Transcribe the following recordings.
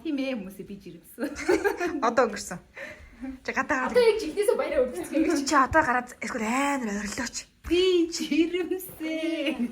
тийм ээ хүмүүсээ би жирэмсэн. Одоо өнгөрсөн. Чи гадаа Одоо яг жилнээс баяраа өнгөрсөн юм. чи одоо гараад эсвэл амар орилооч. Би жирэмсэн.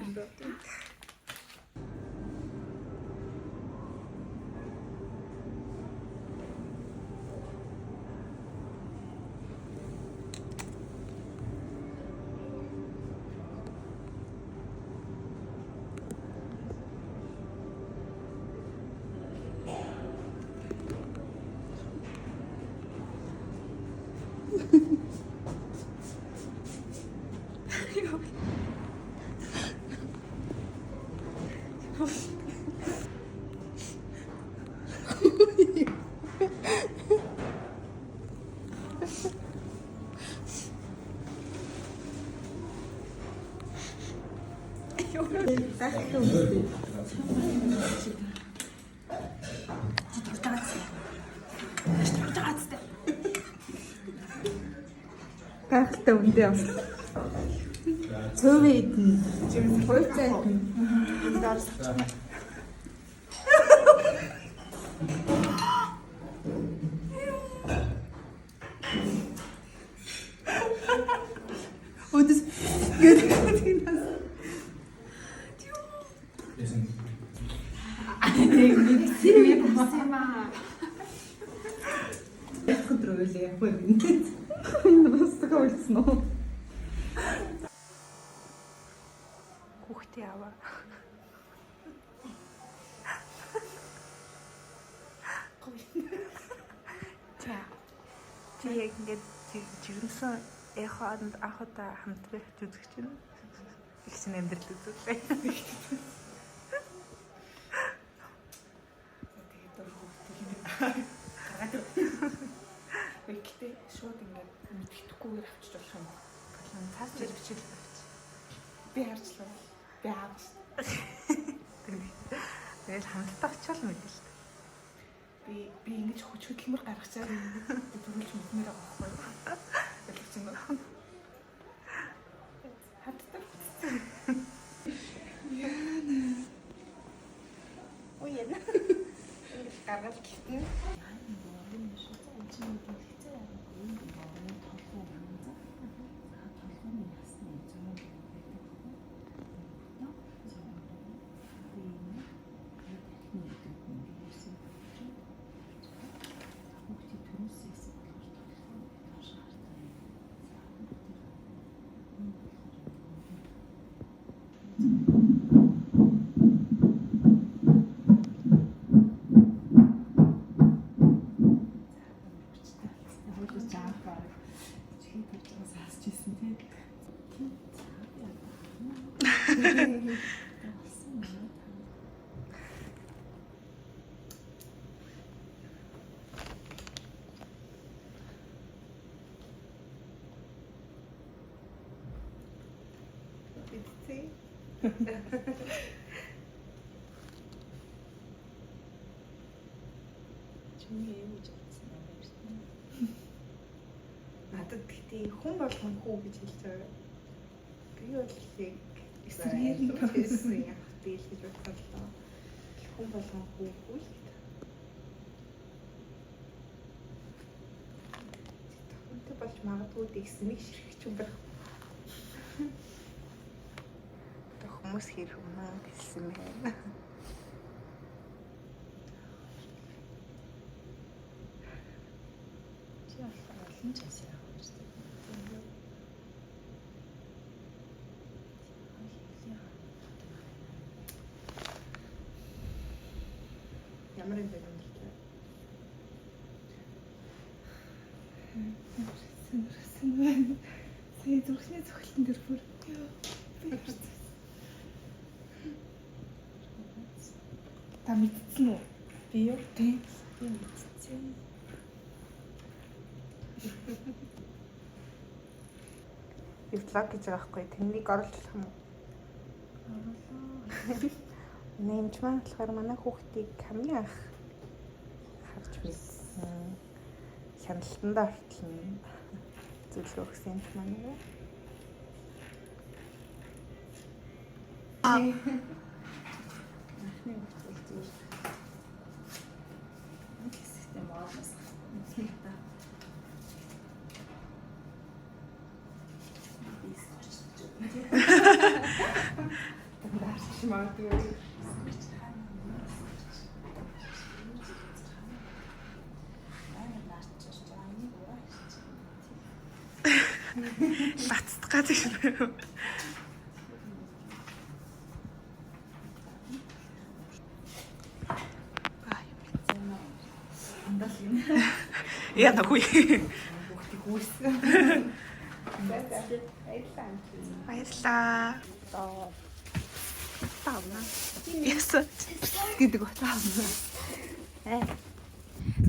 Гайхалтай үндэ юм. Цөөвөө идэн. Хойцоо идэн. Дарс. Өдөс гэдэг. Яг өдрөөлээ яг юм. Настолько ульцно. Хүүхдээ аваа. Чи яг ингээд жирэмсэн эхонд анхудаа хамт байх үзэх чинь их чинь амьдрал үзүүлээ. Тэгээд дөрөв хүүхдээ гараад Виктэй шууд ингээд мэддэхгүйгээр авчиж болох юм. Болон цаас зэрэгчил авч. Би харчлаа. Би авч. Тэгэл хамтдаа очивол мэдээ л. Би ингэж хүч хөдөлмөр гаргацаад би төрүүлж мэдмээр байгаа байхгүй. Ялгч юм байна. Хамтдаа. Яна. Ой яна. Ингэж гаргал гитэн. Чимээ юу гэж бодсон юм бэ? Надад гэхдээ хүн болгон хүү гэж хэлж байгаа. Би бол их эсрэг байсан яг тэл гэж бодлоо. Хүн болгон хүү л. Тэгтээ болж магадгүй дийсэн нэг ширхэж юм байх. Хүмүүс хэр өмнө хэлсэн байна. Чи олон ч асаа явах шүү дээ. Ямар юм бэ өндөрлөө? Сэнсэн. Сая зүрхний цохилтон дээр бүр би ярьсан. Та мэдсэн үү? Би юу? Би мэдсэн. Би влог гэж байгаа байхгүй. Тэнийг оруулах юм уу? Оруулаа. Нэмж маань болохоор манай хүүхдийг камын ах харж байсан. Хяналтанда ортол нь зөвлөгөө өгсөн юм манай. магадгүй. Лацтгаад шүү. Андал юм. Яа нөхөй. Бүгдийг үүсгэн. Баярлаа. Таавна. Яса гэдэг утгатай.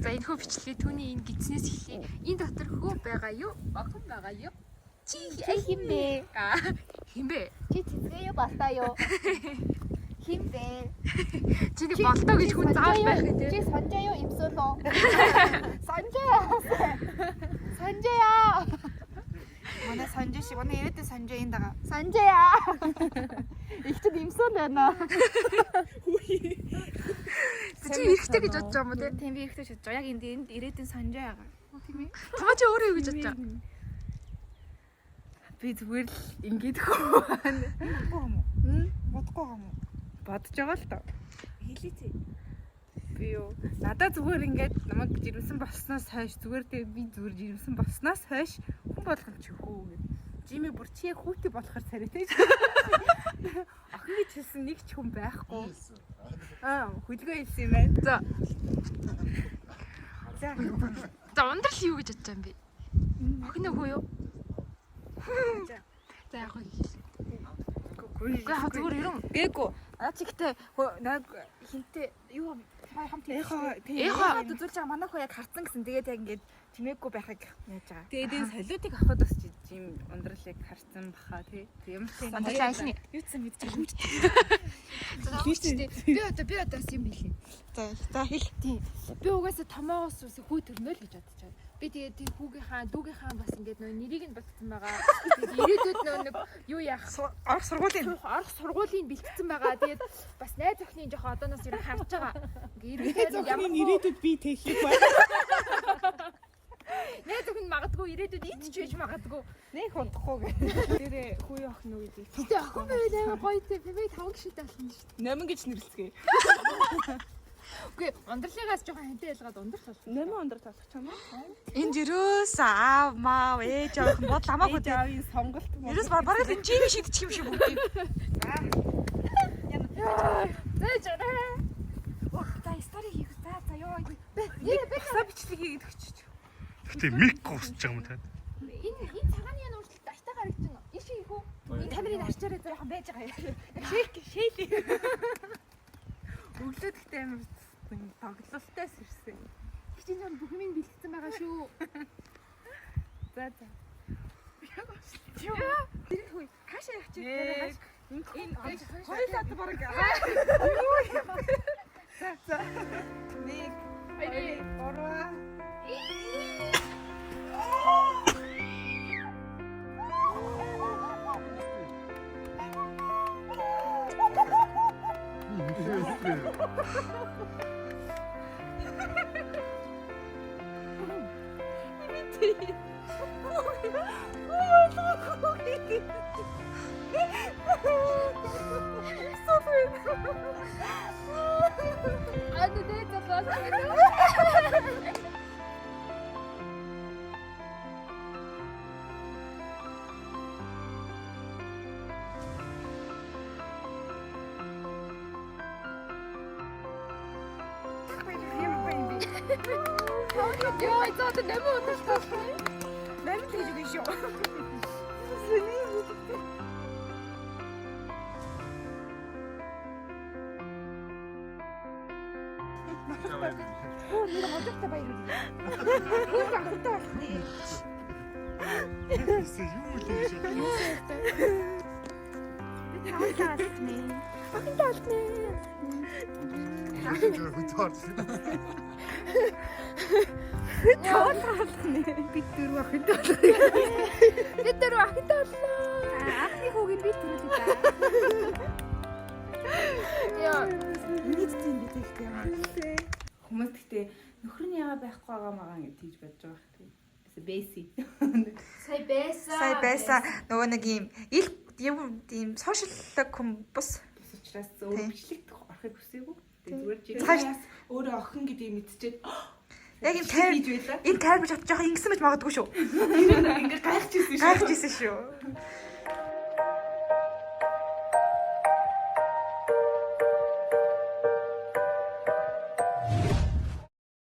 За энэ хөө бичлэгээ түүний энэ гидснээс эхлэе. Энэ дотор хөө байгаа юу? Охин байгаа юу? Чи химбэ? Химбэ? Чи цэцгээ юу балтаа юу? Хим бэ? Чиний болтоо гэж хүн зааж байх гэдэг. Чи санжаа юу имсүүл үү? Санжаа. Санжаа. Манай санжаа шиг манай ирээдүйн санжаа энд байгаа. Санжаа. Ихтэй имсүүл байна. Чи эрэхтэй гэж бодож байгаа юм уу те? Тийм би ихтэй шатж байгаа. Яг энд ирээдүйн санжаа байгаа. Тийм ээ. Таа чи өөрөө юу гэж бодож байгаа? Би зүгээр л ингэж хөө. Бодохгүй юм уу? Бодож байгаа л тоо. Хэлээцээ. Би юу? Надаа зүгээр ингээд намайг жирэмсэн болсноос хойш зүгээр би зүгээр жирэмсэн болсноос хойш хүн болгон чи хөө гэв. Жими бүр чи яг хүүтэй болохоор царайтай. Охин гэж хэлсэн нэг ч хүн байхгүй. Хөлгөө хэлсэн юм байна. За ундрал юу гэж бодож байгаа юм бэ? Охин нөгөө юу? За яг хөө. Гэ хаа зүгээр ирэн. Гээгүй. Наа чи гэтээ наг хинтээ юу хамт Эхо үзүүлж байгаа манай хөө яг харцсан гэсэн. Тэгээд яг ингээд чимээгүй байхыг яаж байгаа. Тэгээд энэ солиотыг авахд бас жим ундралыг харцсан баха тий. Юм чинь Ундрал айлны. Юуцсан мэдчихэв. Би одоо бас юм хэлье. за хэл. Тийм. Би угаасаа томоогоос хүү төрнө л гэж бодож байна. Би тэгээд тийм хүүгийнхаа дүүгийнхаа бас ингээд нөө нэрийг нь болцсон байгаа. Тэгээд ирээдүйд нөө нэг юу яах Орох сургуулийн арга сургуулийн бэлтгэсэн байгаа. Тэгээд бас найз охины жоохон одооноос ирээ харж байгаа. Ингээд ирээдүйд ямар ирээдүйд би техник байна. найз охин магадгүй ирээдүйд энд ч байж магадгүй. Нэг удахгүй гэ. Тэрээ хүү охин уу гэдэг. Гэтэ охин байвал амар гоё те. Би 5 гişтэй алхна шүү дээ. 8 гэж нэрлэцгээе. Үгүй ундралыгаас жоохон хантай ялгаад ундрах бол. 8 ундрал талах чам аа. энэ жирөөс аав маа ээж авах нь бодол хамаагүй дээ. Аавын сонголт. Ерөөс бараг л жими шидчих юм шиг бүгд. Зэж аа. За стори хийх. За ёо. Би хасаа бичлэг хийгээд өччих. Гэтэ мик гусч байгаа юм тань. Энэ цагааны ян уралт аштай гарагдчихна. Иш хийх үү? Энэ камерыг арчаараа зөөрхөн байж байгаа. Шээл. Өглөө гэхдээ амар тоглолтоос ирсэн. Хичээн зам бүх юм бэлтгэсэн байгаа шүү. За. Тэр хүй хаашаа явах чи? Энэ хоёр сар бараг. За. Нэг. Ороо. Яа, это нэмээ удаа. Нэмээ тэгж биш юу? Нэр хожигтой баяр. Хүн ахтай болхны. Юу л гэж Бид дөрөв ахтай болхны. Бид дөрөв ахтай боллоо. Анхны хүүгийн би төрүүлээ да. Яа, Нийт тийм бид ихтэй юм. Хүмүүс гэхдээ нөхөр нь яага байхгүй байгаа магаа гэж тийж бодож байгаа хэрэг. Бэси. сая байсан. Сая байсан нөгөө нэг юм ил юм тийм сошиаллог хүн бус учраас өөрөө бичлэгт орохыг хүсээгүй. Тэгээ зүгээр чи Цааш- өөрөө охин гэдгийг мэдчихээд Яг энэ тайр хийж байлаа. энэ тайр бич жоохон ингэсэн байж магадгүй шүү. Ингээд гайхчихсэн шүү. Гайхажсэн шүү.